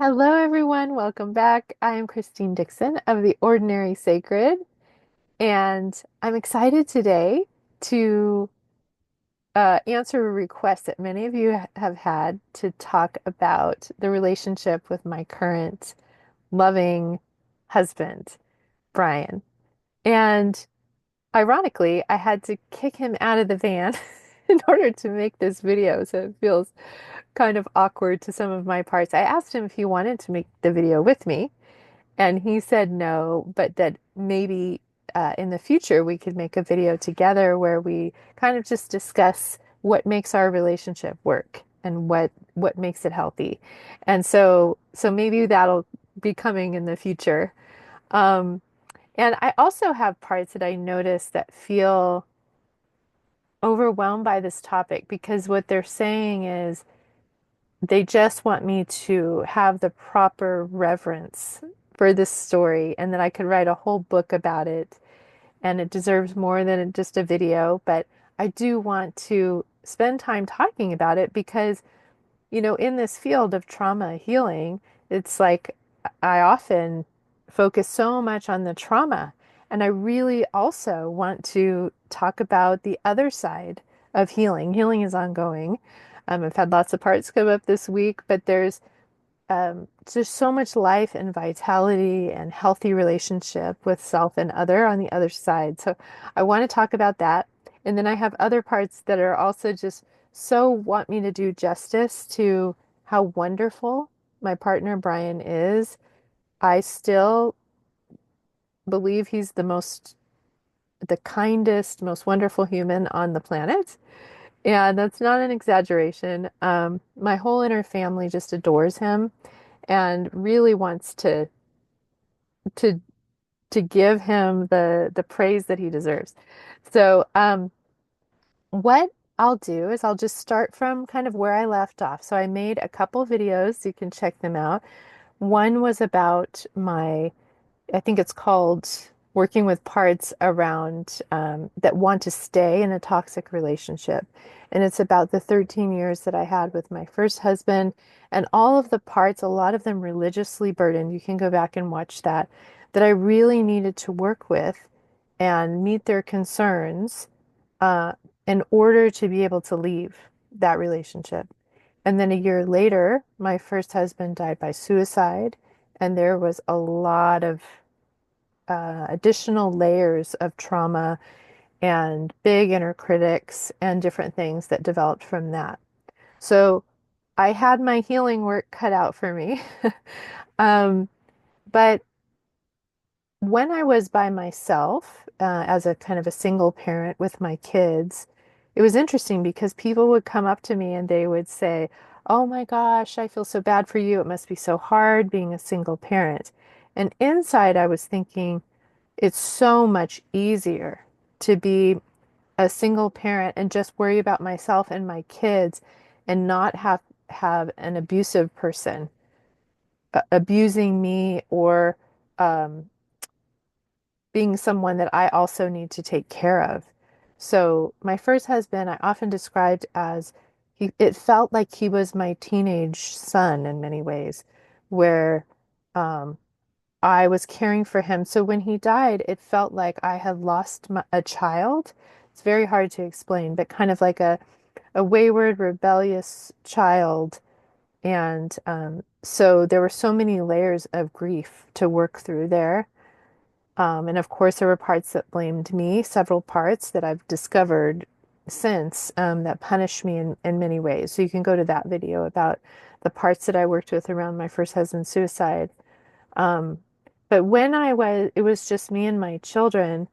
Hello, everyone. Welcome back. I am Christine Dixon of The Ordinary Sacred, and I'm excited today to answer a request that many of you have had to talk about the relationship with my current loving husband, Brian. And ironically, I had to kick him out of the van in order to make this video, so it feels kind of awkward to some of my parts. I asked him if he wanted to make the video with me. And he said no, but that maybe in the future we could make a video together where we kind of just discuss what makes our relationship work and what makes it healthy. And so maybe that'll be coming in the future. Um, and I also have parts that I notice that feel overwhelmed by this topic because what they're saying is they just want me to have the proper reverence for this story and that I could write a whole book about it. And it deserves more than just a video. But I do want to spend time talking about it because, in this field of trauma healing, it's like I often focus so much on the trauma. And I really also want to talk about the other side of healing. Healing is ongoing. I've had lots of parts come up this week, but there's just so much life and vitality and healthy relationship with self and other on the other side. So I want to talk about that. And then I have other parts that are also just so want me to do justice to how wonderful my partner Brian is. I still believe he's the kindest, most wonderful human on the planet. And that's not an exaggeration. My whole inner family just adores him and really wants to to give him the praise that he deserves. So, what I'll do is I'll just start from kind of where I left off. So I made a couple videos, you can check them out. One was about I think it's called working with parts around that want to stay in a toxic relationship. And it's about the 13 years that I had with my first husband and all of the parts, a lot of them religiously burdened. You can go back and watch that I really needed to work with and meet their concerns uh, in order to be able to leave that relationship. And then a year later, my first husband died by suicide, and there was a lot of additional layers of trauma and big inner critics and different things that developed from that. So I had my healing work cut out for me. um, but when I was by myself, as a kind of a single parent with my kids, it was interesting because people would come up to me and they would say, "Oh my gosh, I feel so bad for you. It must be so hard being a single parent." And inside, I was thinking, it's so much easier to be a single parent and just worry about myself and my kids and not have an abusive person abusing me or um, being someone that I also need to take care of. So my first husband, I often described as it felt like he was my teenage son in many ways, where um, I was caring for him. So when he died, it felt like I had lost a child. It's very hard to explain, but kind of like a wayward, rebellious child. And so there were so many layers of grief to work through there. And of course, there were parts that blamed me, several parts that I've discovered since that punished me in many ways. So you can go to that video about the parts that I worked with around my first husband's suicide. Um, but when it was just me and my children,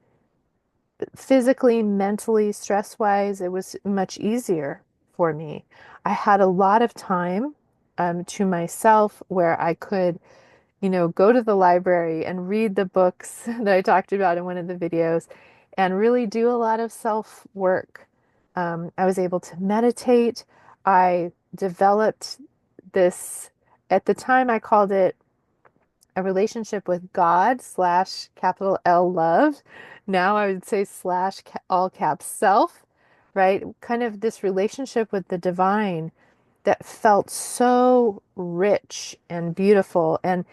physically, mentally, stress-wise, it was much easier for me. I had a lot of time to myself where I could go to the library and read the books that I talked about in one of the videos and really do a lot of self work. I was able to meditate. I developed this, at the time, I called it a relationship with God slash capital L love. Now I would say slash all caps self, right? Kind of this relationship with the divine that felt so rich and beautiful. And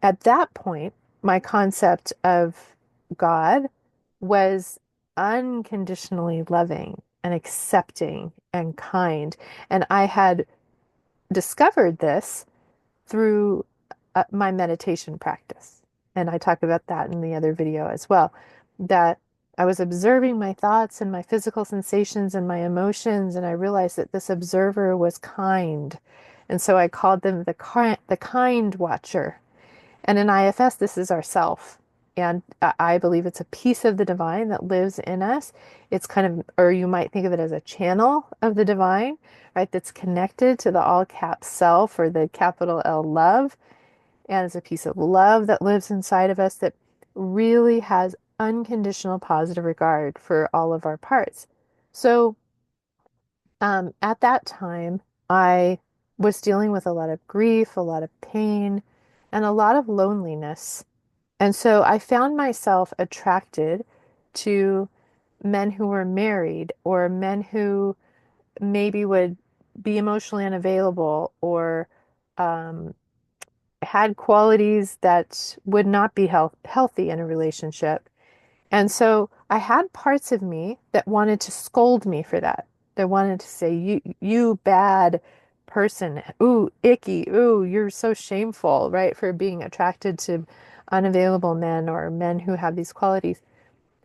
at that point, my concept of God was unconditionally loving and accepting and kind. And I had discovered this through my meditation practice. And I talk about that in the other video as well, that I was observing my thoughts and my physical sensations and my emotions, and I realized that this observer was kind. And so I called them the kind watcher. And in IFS, this is ourself. And I believe it's a piece of the divine that lives in us. It's kind of, or you might think of it as a channel of the divine, right? That's connected to the all cap self or the capital L love. And it's a piece of love that lives inside of us that really has unconditional positive regard for all of our parts. So at that time, I was dealing with a lot of grief, a lot of pain, and a lot of loneliness. And so I found myself attracted to men who were married or men who maybe would be emotionally unavailable or um, had qualities that would not be healthy in a relationship. And so I had parts of me that wanted to scold me for that. They wanted to say, you bad person. Ooh, icky. Ooh, you're so shameful, right? For being attracted to unavailable men or men who have these qualities.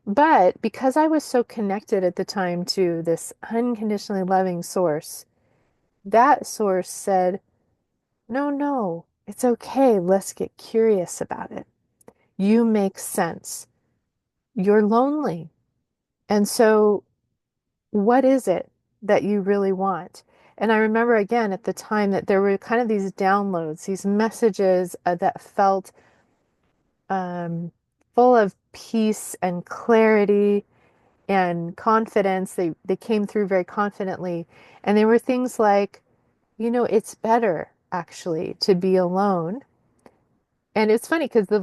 But because I was so connected at the time to this unconditionally loving source, that source said, no, no, it's okay. Let's get curious about it. You make sense. You're lonely. And so what is it that you really want? And I remember again at the time that there were kind of these downloads, these messages that felt um, full of peace and clarity and confidence. They came through very confidently, and they were things like, it's better actually to be alone. And it's funny because it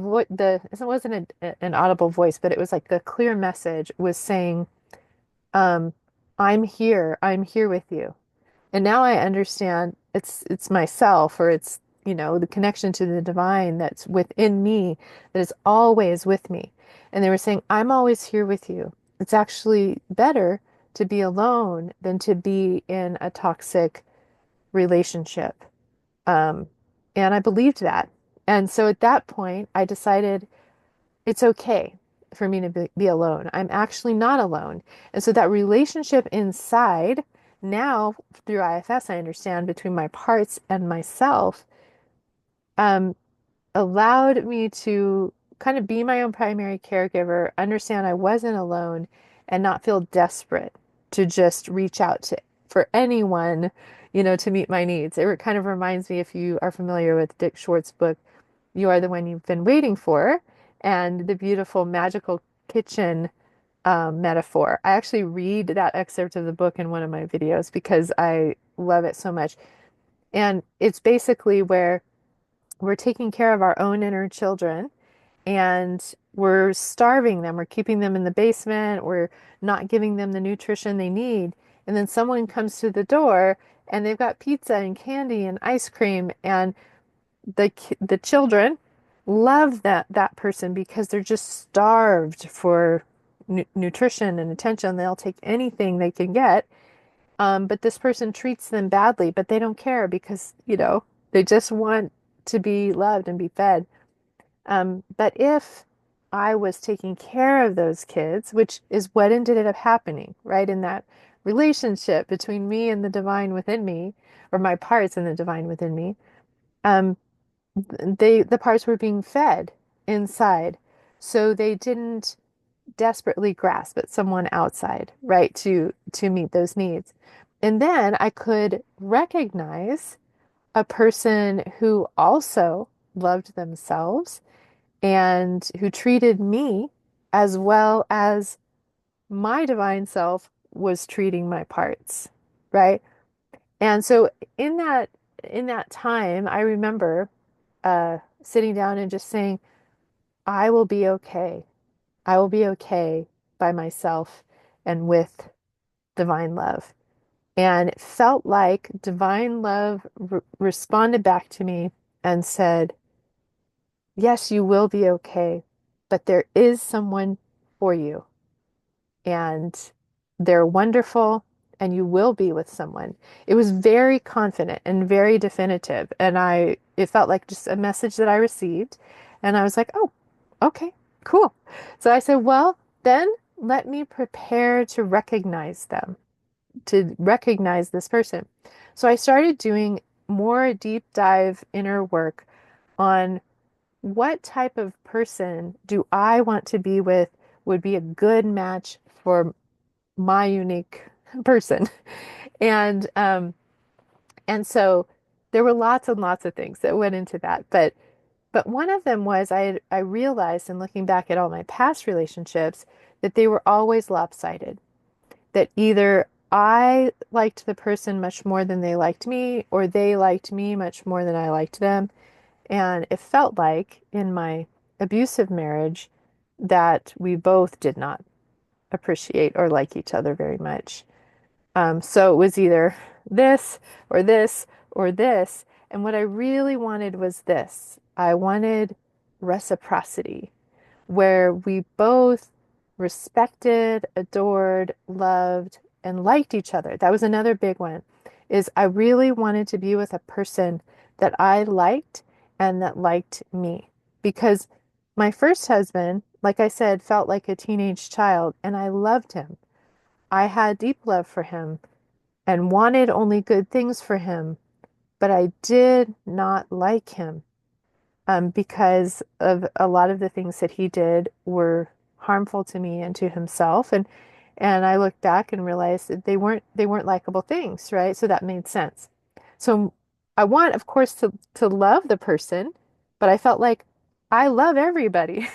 wasn't an audible voice, but it was like the clear message was saying, um, I'm here with you. And now I understand it's myself or it's, the connection to the divine that's within me that is always with me. And they were saying, I'm always here with you. It's actually better to be alone than to be in a toxic relationship. Um, and I believed that. And so at that point, I decided it's okay for me to be alone. I'm actually not alone. And so that relationship inside, now through IFS, I understand between my parts and myself, um, allowed me to kind of be my own primary caregiver, understand I wasn't alone, and not feel desperate to just reach out to for anyone, to meet my needs. It kind of reminds me, if you are familiar with Dick Schwartz's book, You Are the One You've Been Waiting For, and the beautiful magical kitchen metaphor. I actually read that excerpt of the book in one of my videos because I love it so much. And it's basically where we're taking care of our own inner children and we're starving them. We're keeping them in the basement. We're not giving them the nutrition they need. And then someone comes to the door and they've got pizza and candy and ice cream, and the children love that person because they're just starved for nutrition and attention. They'll take anything they can get. But this person treats them badly, but they don't care because, they just want to be loved and be fed. But if I was taking care of those kids, which is what ended up happening, right, in that relationship between me and the divine within me, or my parts and the divine within me, um, the parts were being fed inside, so they didn't desperately grasp at someone outside, right, to meet those needs. And then I could recognize a person who also loved themselves and who treated me as well as my divine self was treating my parts, right? And so in that time, I remember sitting down and just saying, I will be okay. I will be okay by myself and with divine love. And it felt like divine love responded back to me and said, yes, you will be okay, but there is someone for you, and they're wonderful, and you will be with someone. It was very confident and very definitive, and it felt like just a message that I received, and I was like, oh, okay, cool. So I said, well, then let me prepare to recognize them, to recognize this person. So I started doing more deep dive inner work on what type of person do I want to be with, would be a good match for my unique person. And and so there were lots and lots of things that went into that. But one of them was I realized in looking back at all my past relationships that they were always lopsided. That either I liked the person much more than they liked me, or they liked me much more than I liked them. And it felt like in my abusive marriage that we both did not appreciate or like each other very much. So it was either this or this or this. And what I really wanted was this. I wanted reciprocity, where we both respected, adored, loved, and liked each other. That was another big one, is I really wanted to be with a person that I liked and that liked me. Because my first husband, like I said, felt like a teenage child, and I loved him. I had deep love for him and wanted only good things for him, but I did not like him because of a lot of the things that he did were harmful to me and to himself. And I looked back and realized that they weren't likable things, right? So that made sense. So I want, of course, to love the person, but I felt like I love everybody.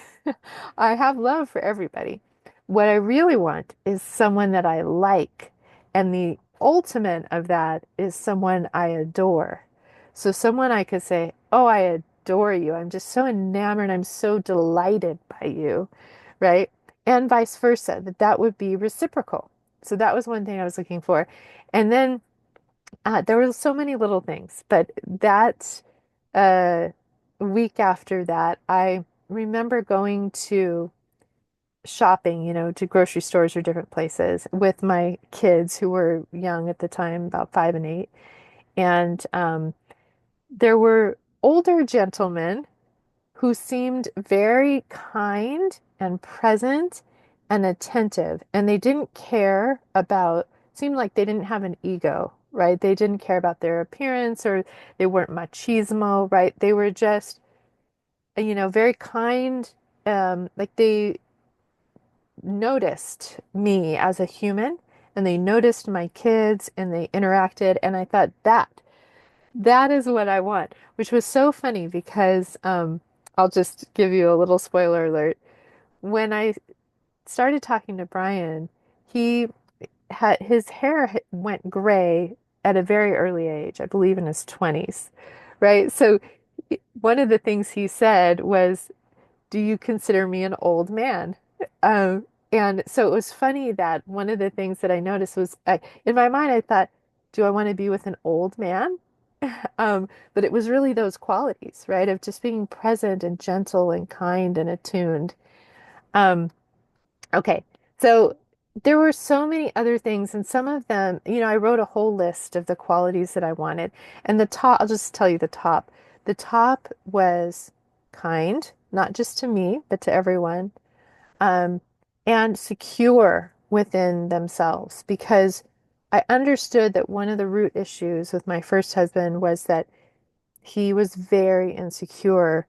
I have love for everybody. What I really want is someone that I like, and the ultimate of that is someone I adore. So someone I could say, "Oh, I adore you. I'm just so enamored. I'm so delighted by you," right? And vice versa, that would be reciprocal. So that was one thing I was looking for. And then there were so many little things, but that uh, week after that, I remember going to shopping, to grocery stores or different places with my kids who were young at the time, about 5 and 8. And there were older gentlemen who seemed very kind and present and attentive. And they didn't care about, seemed like they didn't have an ego, right? They didn't care about their appearance, or they weren't machismo, right? They were just, very kind. Like they noticed me as a human, and they noticed my kids, and they interacted. And I thought that is what I want, which was so funny because I'll just give you a little spoiler alert. When I started talking to Brian, he had his hair went gray at a very early age, I believe in his 20s, right? So one of the things he said was, "Do you consider me an old man?" Um, and so it was funny that one of the things that I noticed was, in my mind, I thought, do I want to be with an old man? But it was really those qualities, right, of just being present and gentle and kind and attuned. Um, okay, so there were so many other things, and some of them, I wrote a whole list of the qualities that I wanted. And the top, I'll just tell you the top. The top was kind, not just to me, but to everyone, um, and secure within themselves, because I understood that one of the root issues with my first husband was that he was very insecure.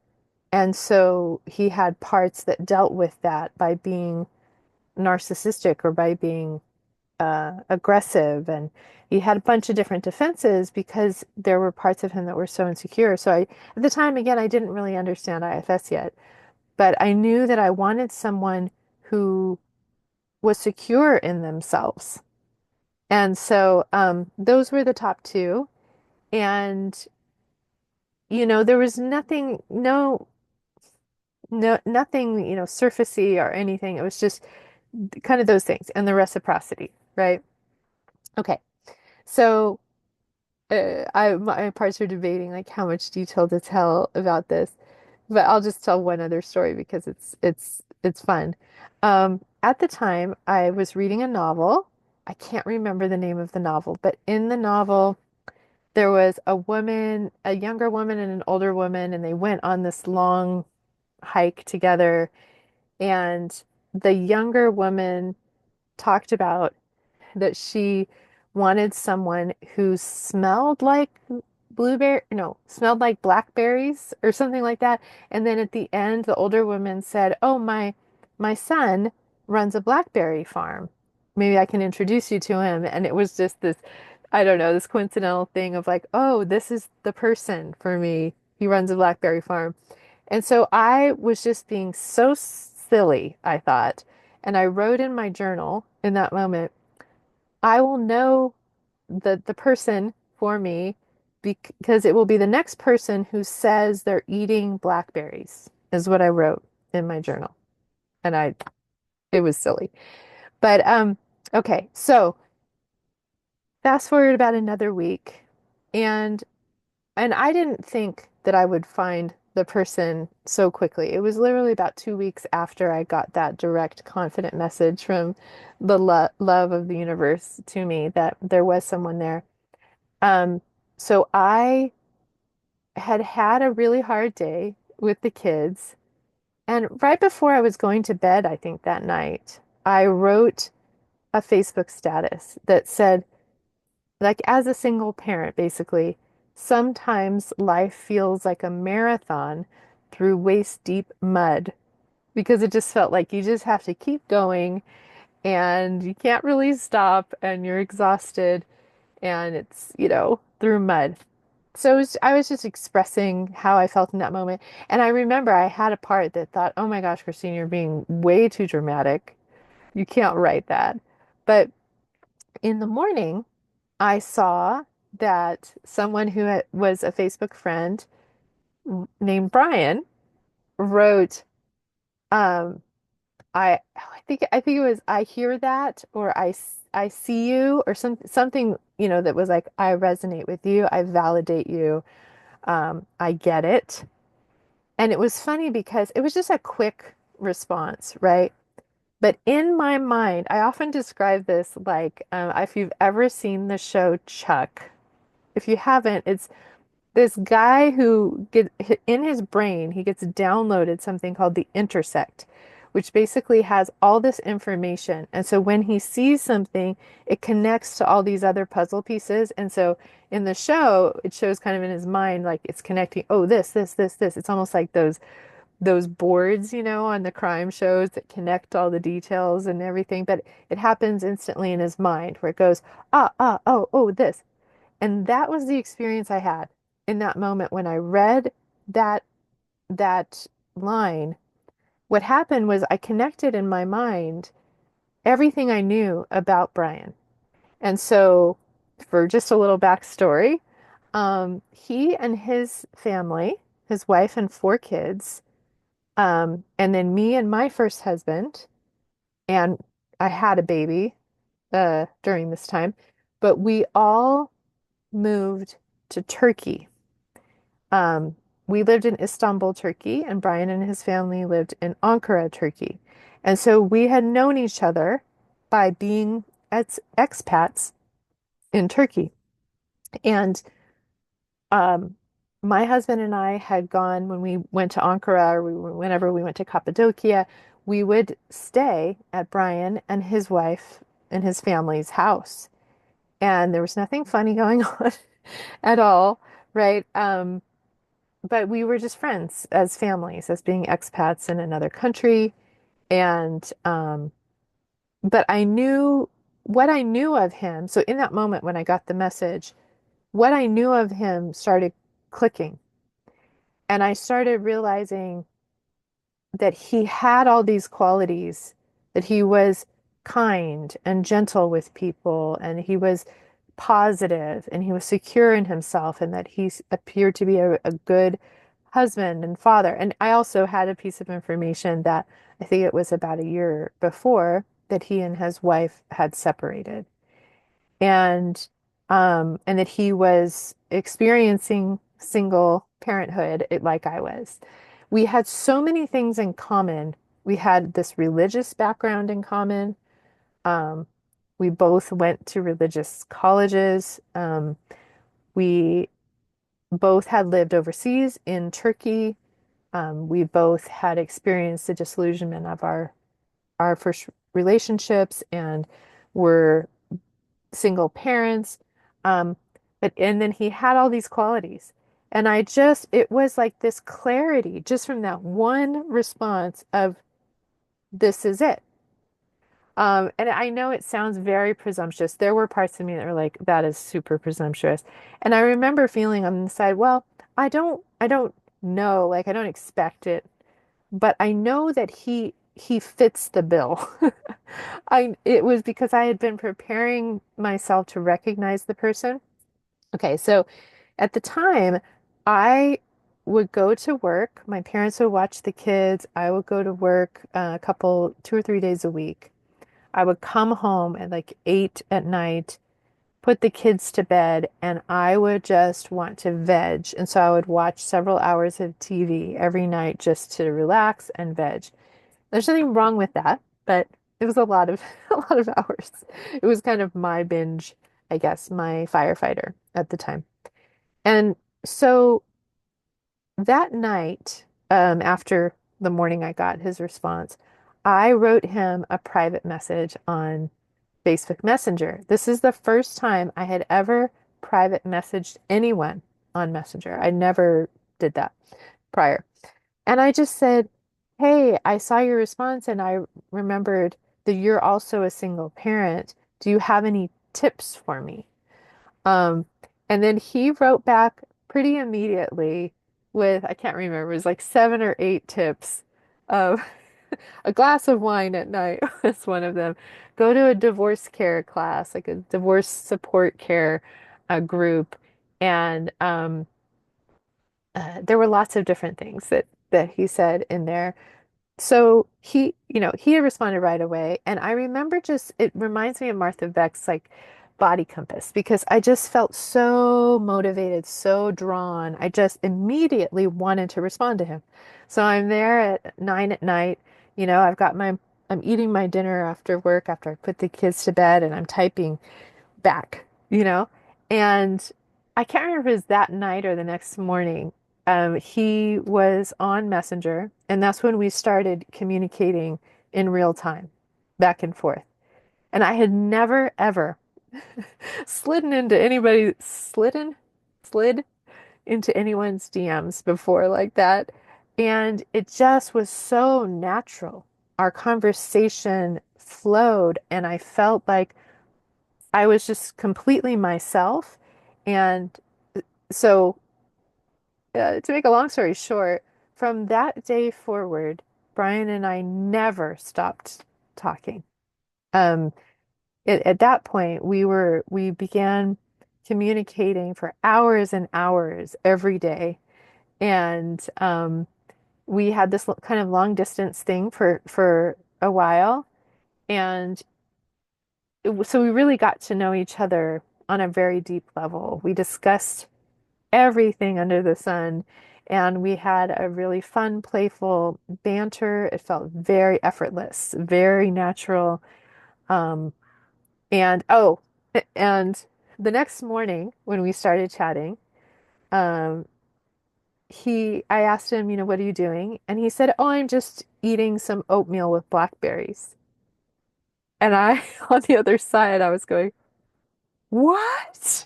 And so he had parts that dealt with that by being narcissistic or by being aggressive. And he had a bunch of different defenses because there were parts of him that were so insecure. So at the time, again, I didn't really understand IFS yet, but I knew that I wanted someone who was secure in themselves. And so those were the top two. And, there was nothing, nothing, surfacey or anything. It was just kind of those things and the reciprocity, right? Okay. So my parts are debating like how much detail to tell about this, but I'll just tell one other story because it's fun. At the time, I was reading a novel. I can't remember the name of the novel, but in the novel, there was a woman, a younger woman and an older woman, and they went on this long hike together. And the younger woman talked about that she wanted someone who smelled like smelled like blackberries or something like that. And then at the end, the older woman said, "Oh, my son runs a blackberry farm. Maybe I can introduce you to him." And it was just this, I don't know, this coincidental thing of like, "Oh, this is the person for me. He runs a blackberry farm." And so I was just being so silly, I thought. And I wrote in my journal in that moment, I will know the person for me because it will be the next person who says they're eating blackberries, is what I wrote in my journal. And it was silly. But okay, so fast forward about another week, and I didn't think that I would find the person so quickly. It was literally about 2 weeks after I got that direct, confident message from the love of the universe to me that there was someone there. Um, so I had had a really hard day with the kids. And right before I was going to bed, I think that night, I wrote a Facebook status that said, like, as a single parent, basically, sometimes life feels like a marathon through waist deep mud because it just felt like you just have to keep going and you can't really stop and you're exhausted and it's, through mud. So I was just expressing how I felt in that moment. And I remember I had a part that thought, oh my gosh, Christine, you're being way too dramatic. You can't write that. But in the morning, I saw that someone who was a Facebook friend named Brian wrote, um, I think it was I hear that or I see you or something, that was like I resonate with you, I validate you, I get it. And it was funny because it was just a quick response, right? But in my mind, I often describe this like if you've ever seen the show Chuck. If you haven't, it's this guy who get in his brain, he gets downloaded something called the intersect, which basically has all this information. And so when he sees something, it connects to all these other puzzle pieces. And so in the show, it shows kind of in his mind like it's connecting, oh, this. It's almost like those boards, on the crime shows that connect all the details and everything. But it happens instantly in his mind where it goes, oh, this. And that was the experience I had in that moment when I read that that line. What happened was I connected in my mind everything I knew about Brian. And so, for just a little backstory, he and his family, his wife and 4 kids, and then me and my first husband, and I had a baby during this time, but we all moved to Turkey. Um, we lived in Istanbul, Turkey, and Brian and his family lived in Ankara, Turkey. And so we had known each other by being expats in Turkey. And um, my husband and I had gone when we went to Ankara or whenever we went to Cappadocia, we would stay at Brian and his wife and his family's house. And there was nothing funny going on at all, right? But we were just friends as families, as being expats in another country. And, but I knew what I knew of him. So in that moment when I got the message, what I knew of him started clicking. And I started realizing that he had all these qualities, that he was kind and gentle with people, and he was positive, and he was secure in himself, and that appeared to be a good husband and father. And I also had a piece of information that I think it was about a year before that he and his wife had separated. And and that he was experiencing single parenthood like I was. We had so many things in common. We had this religious background in common. Um, we both went to religious colleges. We both had lived overseas in Turkey. We both had experienced the disillusionment of our first relationships and were single parents. Um, and then he had all these qualities. And it was like this clarity just from that one response of this is it. And I know it sounds very presumptuous. There were parts of me that were like, that is super presumptuous. And I remember feeling on the side, well, I don't know, like I don't expect it, but I know that he fits the bill. It was because I had been preparing myself to recognize the person. Okay, so at the time, I would go to work. My parents would watch the kids. I would go to work 2 or 3 days a week. I would come home at like 8 at night, put the kids to bed, and I would just want to veg. And so I would watch several hours of TV every night just to relax and veg. There's nothing wrong with that, but it was a lot of a lot of hours. It was kind of my binge, I guess, my firefighter at the time. And so that night, after the morning I got his response, I wrote him a private message on Facebook Messenger. This is the first time I had ever private messaged anyone on Messenger. I never did that prior. And I just said, hey, I saw your response and I remembered that you're also a single parent. Do you have any tips for me? Um, and then he wrote back pretty immediately with, I can't remember, it was like 7 or 8 tips. Um, a glass of wine at night was one of them. Go to a divorce care class, like a divorce support care group. And there were lots of different things that he said in there. So he had responded right away. And I remember it reminds me of Martha Beck's like body compass because I just felt so motivated, so drawn. I just immediately wanted to respond to him. So I'm there at 9 at night. I'm eating my dinner after work after I put the kids to bed and I'm typing back, you know? And I can't remember if it was that night or the next morning. He was on Messenger, and that's when we started communicating in real time, back and forth. And I had never, ever slid into anyone's DMs before like that. And it just was so natural. Our conversation flowed, and I felt like I was just completely myself. And so, to make a long story short, from that day forward, Brian and I never stopped talking. Um, at that point, we began communicating for hours and hours every day, and we had this kind of long distance thing for a while, and so we really got to know each other on a very deep level. We discussed everything under the sun. And we had a really fun, playful banter. It felt very effortless, very natural. Um, and oh, and the next morning when we started chatting, um, I asked him, what are you doing? And he said, oh, I'm just eating some oatmeal with blackberries. And I, on the other side, I was going, what?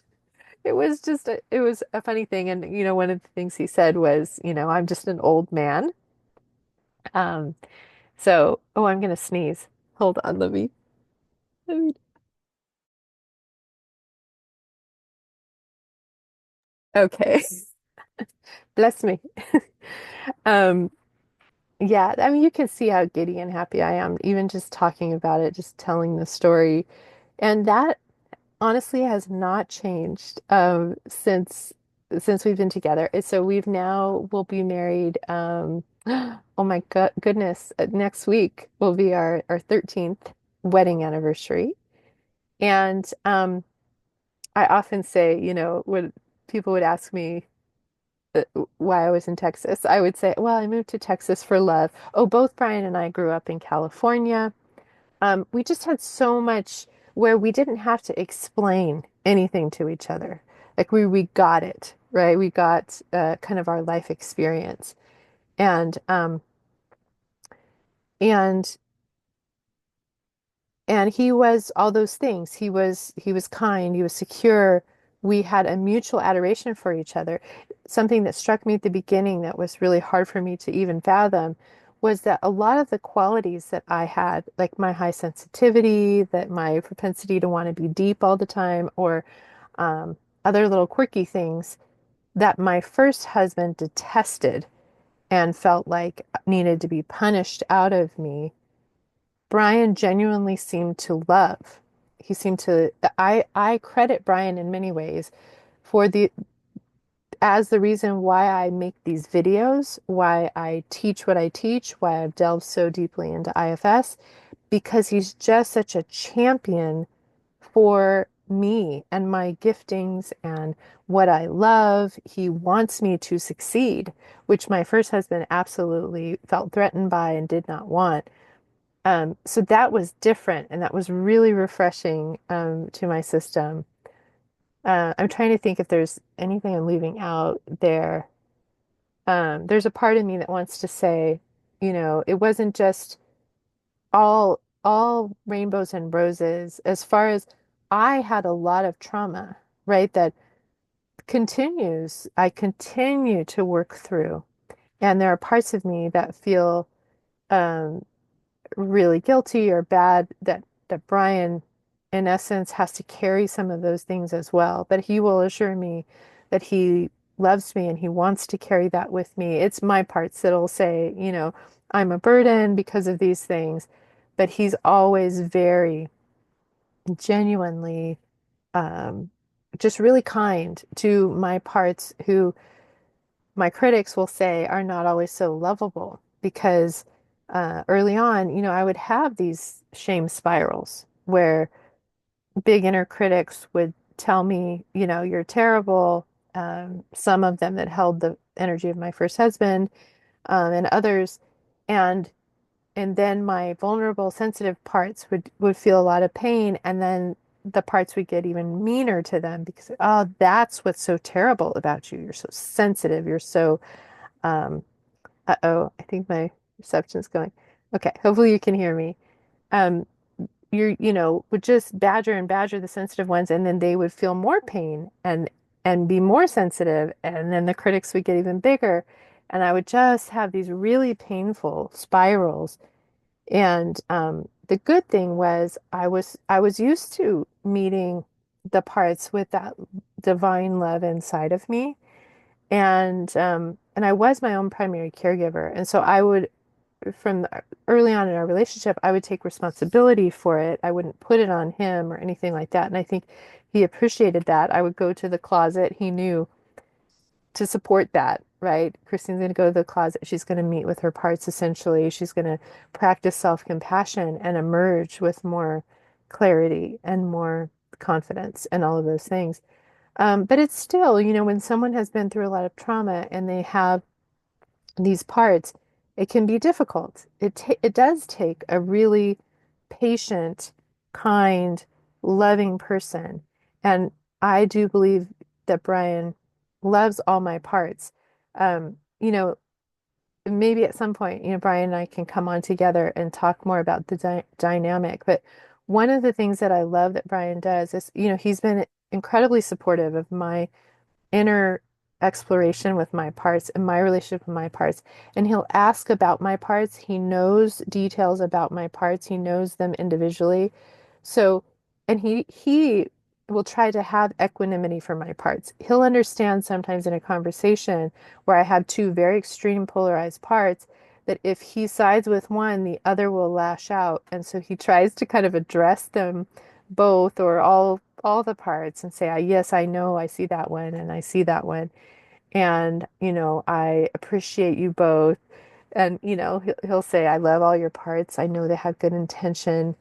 It was a funny thing. And, one of the things he said was, I'm just an old man. Um, oh, I'm gonna sneeze. Hold on, let me, okay. Bless me. Um, yeah, I mean, you can see how giddy and happy I am, even just talking about it, just telling the story. And that honestly has not changed since we've been together. So we'll be married oh my goodness, next week will be our 13th wedding anniversary. And I often say, when people would ask me why I was in Texas, I would say, well, I moved to Texas for love. Oh, both Brian and I grew up in California. We just had so much where we didn't have to explain anything to each other. Like we got it, right? We got kind of our life experience. And and and he was all those things. He was kind, he was secure. We had a mutual adoration for each other. Something that struck me at the beginning that was really hard for me to even fathom was that a lot of the qualities that I had, like my high sensitivity, that my propensity to want to be deep all the time, or um, other little quirky things that my first husband detested and felt like needed to be punished out of me, Brian genuinely seemed to love. He seemed to, I credit Brian in many ways for as the reason why I make these videos, why I teach what I teach, why I've delved so deeply into IFS, because he's just such a champion for me and my giftings and what I love. He wants me to succeed, which my first husband absolutely felt threatened by and did not want. So that was different and that was really refreshing to my system. I'm trying to think if there's anything I'm leaving out there. There's a part of me that wants to say, it wasn't just all rainbows and roses. As far as I had a lot of trauma, right? That continues. I continue to work through, and there are parts of me that feel um, really guilty or bad that Brian in essence has to carry some of those things as well, but he will assure me that he loves me and he wants to carry that with me. It's my parts that'll say, I'm a burden because of these things, but he's always very genuinely um, just really kind to my parts who my critics will say are not always so lovable because early on, I would have these shame spirals where big inner critics would tell me, you're terrible. Some of them that held the energy of my first husband, and others, and and then my vulnerable, sensitive parts would feel a lot of pain, and then the parts would get even meaner to them because, oh, that's what's so terrible about you. You're so sensitive. You're so um, uh-oh, I think my reception's going. Okay, hopefully you can hear me. Um, would just badger and badger the sensitive ones, and then they would feel more pain and be more sensitive, and then the critics would get even bigger, and I would just have these really painful spirals. And the good thing was I was used to meeting the parts with that divine love inside of me. And I was my own primary caregiver. And so I would, early on in our relationship, I would take responsibility for it. I wouldn't put it on him or anything like that. And I think he appreciated that. I would go to the closet. He knew to support that, right? Christine's going to go to the closet. She's going to meet with her parts essentially. She's going to practice self-compassion and emerge with more clarity and more confidence and all of those things. But it's still, when someone has been through a lot of trauma and they have these parts, it can be difficult. It does take a really patient, kind, loving person. And I do believe that Brian loves all my parts. Um, you know, Maybe at some point, Brian and I can come on together and talk more about the dynamic. But one of the things that I love that Brian does is, he's been incredibly supportive of my inner exploration with my parts and my relationship with my parts. And he'll ask about my parts. He knows details about my parts. He knows them individually. So, and he will try to have equanimity for my parts. He'll understand sometimes in a conversation where I have two very extreme polarized parts that if he sides with one, the other will lash out. And so he tries to kind of address them both or all the parts and say, yes, I know I see that one and I see that one. And, I appreciate you both. And, he'll say, I love all your parts. I know they have good intention.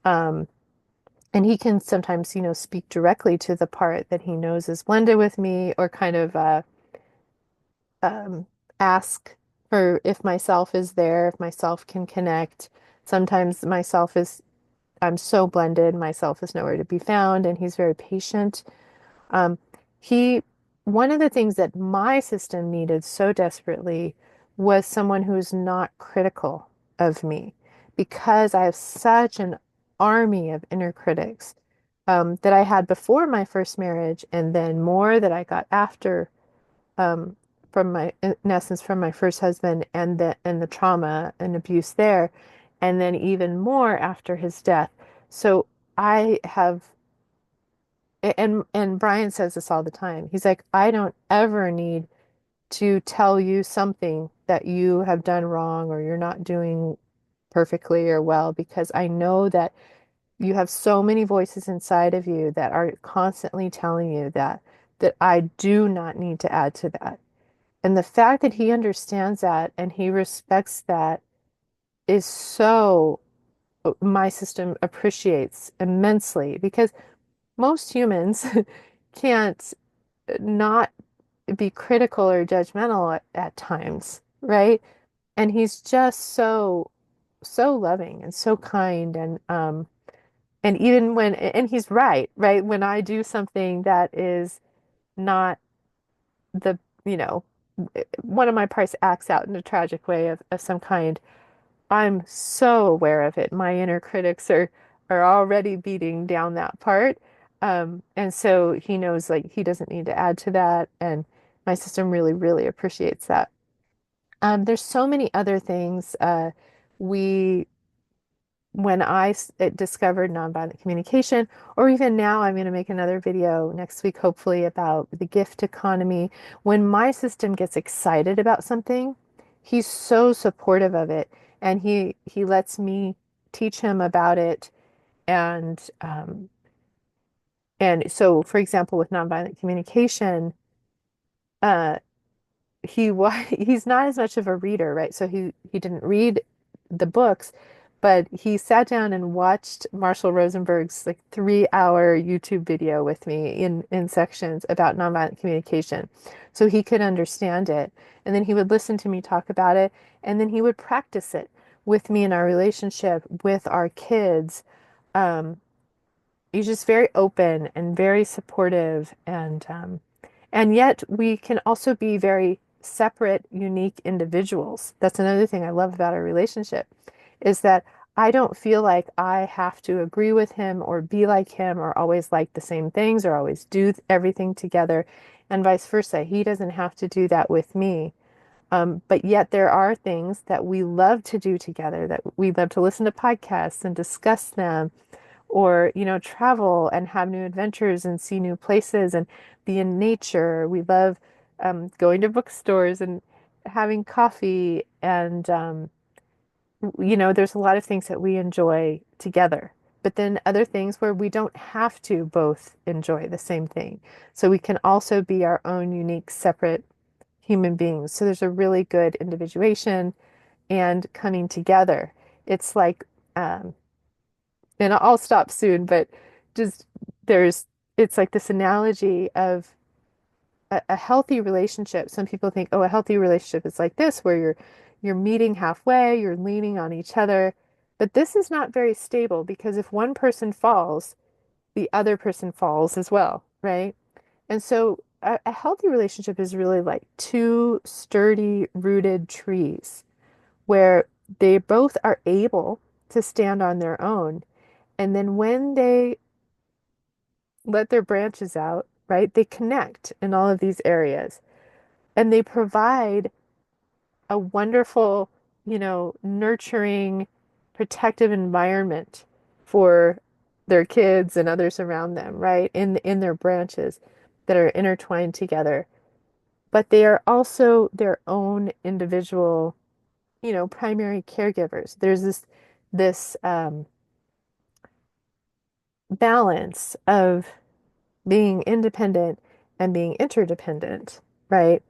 Um, And he can sometimes, speak directly to the part that he knows is blended with me, or kind of um, ask for if myself is there, if myself can connect. Sometimes I'm so blended, myself is nowhere to be found, and he's very patient. Um, he, One of the things that my system needed so desperately was someone who's not critical of me, because I have such an army of inner critics that I had before my first marriage, and then more that I got after, um, in essence, from my first husband, and the trauma and abuse there, and then even more after his death. So I have and Brian says this all the time. He's like, I don't ever need to tell you something that you have done wrong or you're not doing perfectly or well, because I know that you have so many voices inside of you that are constantly telling you that I do not need to add to that. And the fact that he understands that and he respects that is so, my system appreciates immensely, because most humans can't not be critical or judgmental at times, right? And he's just so loving and so kind, and even when, and he's right, when I do something that is not the, you know one of my parts acts out in a tragic way of some kind, I'm so aware of it. My inner critics are already beating down that part. And so he knows, like, he doesn't need to add to that. And my system really, really appreciates that. There's so many other things. We When discovered nonviolent communication, or even now, I'm going to make another video next week, hopefully, about the gift economy. When my system gets excited about something, he's so supportive of it, and he lets me teach him about it. And so, for example, with nonviolent communication, uh, he's not as much of a reader, right? So he didn't read the books, but he sat down and watched Marshall Rosenberg's like 3 hour YouTube video with me in sections about nonviolent communication, so he could understand it. And then he would listen to me talk about it, and then he would practice it with me in our relationship with our kids. Um, he's just very open and very supportive, and yet we can also be very separate, unique individuals. That's another thing I love about our relationship, is that I don't feel like I have to agree with him or be like him or always like the same things or always do everything together, and vice versa. He doesn't have to do that with me. But yet there are things that we love to do together, that we love to listen to podcasts and discuss them, or travel and have new adventures and see new places and be in nature. We love going to bookstores and having coffee, and there's a lot of things that we enjoy together, but then other things where we don't have to both enjoy the same thing, so we can also be our own unique separate human beings. So there's a really good individuation and coming together. It's like, and I'll stop soon, but just there's, it's like this analogy of a healthy relationship. Some people think, oh, a healthy relationship is like this, where you're meeting halfway, you're leaning on each other. But this is not very stable, because if one person falls, the other person falls as well, right? And so a healthy relationship is really like two sturdy, rooted trees, where they both are able to stand on their own. And then when they let their branches out, right, they connect in all of these areas, and they provide a wonderful, nurturing, protective environment for their kids and others around them, right, in their branches that are intertwined together. But they are also their own individual, primary caregivers. There's this balance of being independent and being interdependent, right,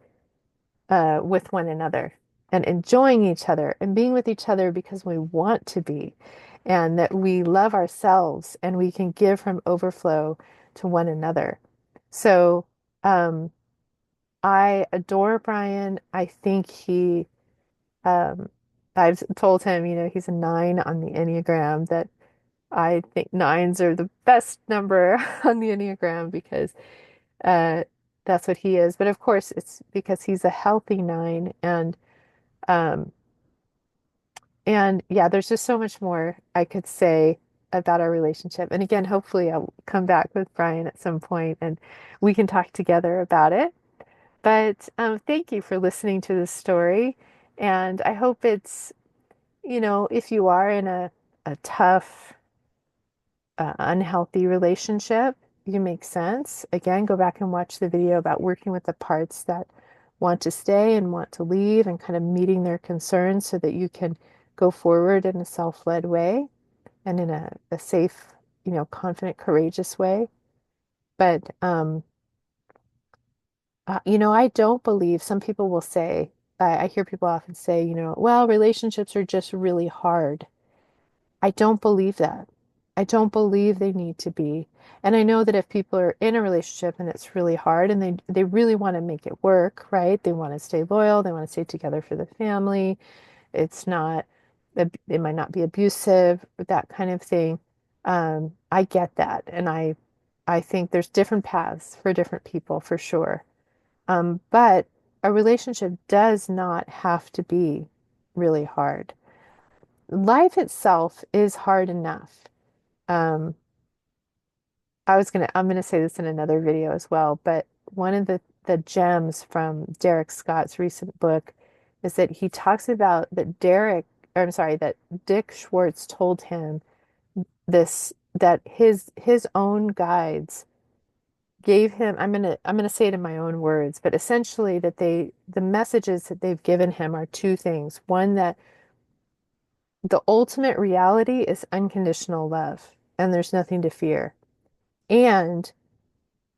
with one another. and enjoying each other and being with each other because we want to be, and that we love ourselves and we can give from overflow to one another. So, um, I adore Brian. I think um, I've told him, he's a 9 on the Enneagram, that I think nines are the best number on the Enneagram because uh, that's what he is. But of course, it's because he's a healthy 9, um, and yeah, there's just so much more I could say about our relationship. And again, hopefully, I'll come back with Brian at some point and we can talk together about it. But thank you for listening to this story. And I hope it's, if you are in a tough, unhealthy relationship, you make sense. Again, go back and watch the video about working with the parts that want to stay and want to leave and kind of meeting their concerns so that you can go forward in a self-led way and in a safe, confident, courageous way. But, I don't believe some people will say, I hear people often say, well, relationships are just really hard. I don't believe that. I don't believe they need to be. And I know that if people are in a relationship and it's really hard and they really want to make it work, right? They want to stay loyal, they want to stay together for the family. It's not, it might not be abusive, that kind of thing. I get that. And I think there's different paths for different people for sure. But a relationship does not have to be really hard. Life itself is hard enough. Um, I'm gonna say this in another video as well, but one of the gems from Derek Scott's recent book is that he talks about that I'm sorry, that Dick Schwartz told him this, that his own guides gave him, I'm gonna say it in my own words, but essentially that the messages that they've given him are two things. One, that the ultimate reality is unconditional love, and there's nothing to fear. And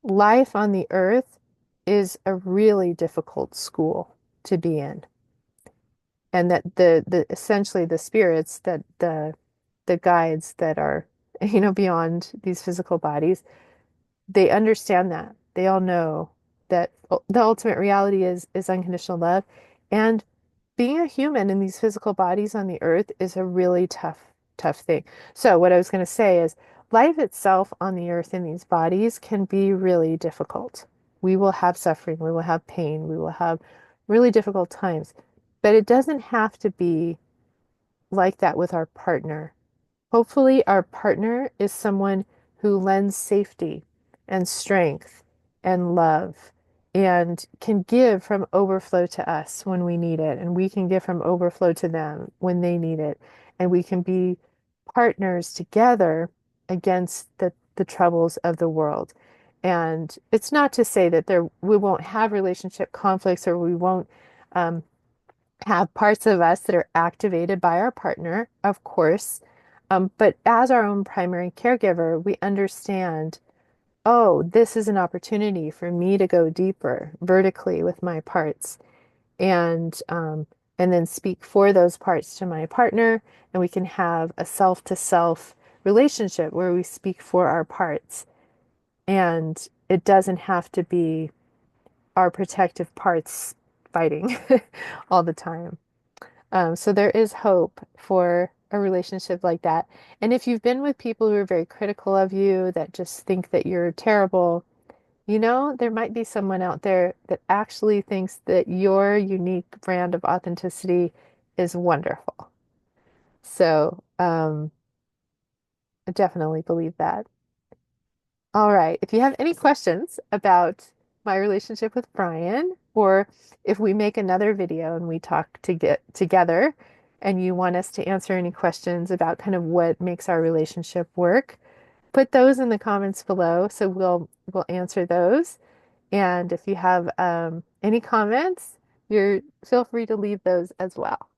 life on the earth is a really difficult school to be in. And that the essentially the spirits, that the guides that are, beyond these physical bodies, they understand that. They all know that the ultimate reality is unconditional love. And being a human in these physical bodies on the earth is a really tough thing. So what I was going to say is life itself on the earth in these bodies can be really difficult. We will have suffering, we will have pain, we will have really difficult times. But it doesn't have to be like that with our partner. Hopefully, our partner is someone who lends safety and strength and love and can give from overflow to us when we need it, and we can give from overflow to them when they need it. And we can be partners together against the troubles of the world. And it's not to say that we won't have relationship conflicts, or we won't um, have parts of us that are activated by our partner, of course. But as our own primary caregiver, we understand, oh, this is an opportunity for me to go deeper vertically with my parts, and then speak for those parts to my partner, and we can have a self-to-self relationship where we speak for our parts. And it doesn't have to be our protective parts fighting all the time. So there is hope for a relationship like that. And if you've been with people who are very critical of you, that just think that you're terrible, there might be someone out there that actually thinks that your unique brand of authenticity is wonderful. So, I definitely believe that. All right. If you have any questions about my relationship with Brian, or if we make another video and we talk to get together and you want us to answer any questions about kind of what makes our relationship work, put those in the comments below so we'll answer those. And if you have any comments, you're feel free to leave those as well.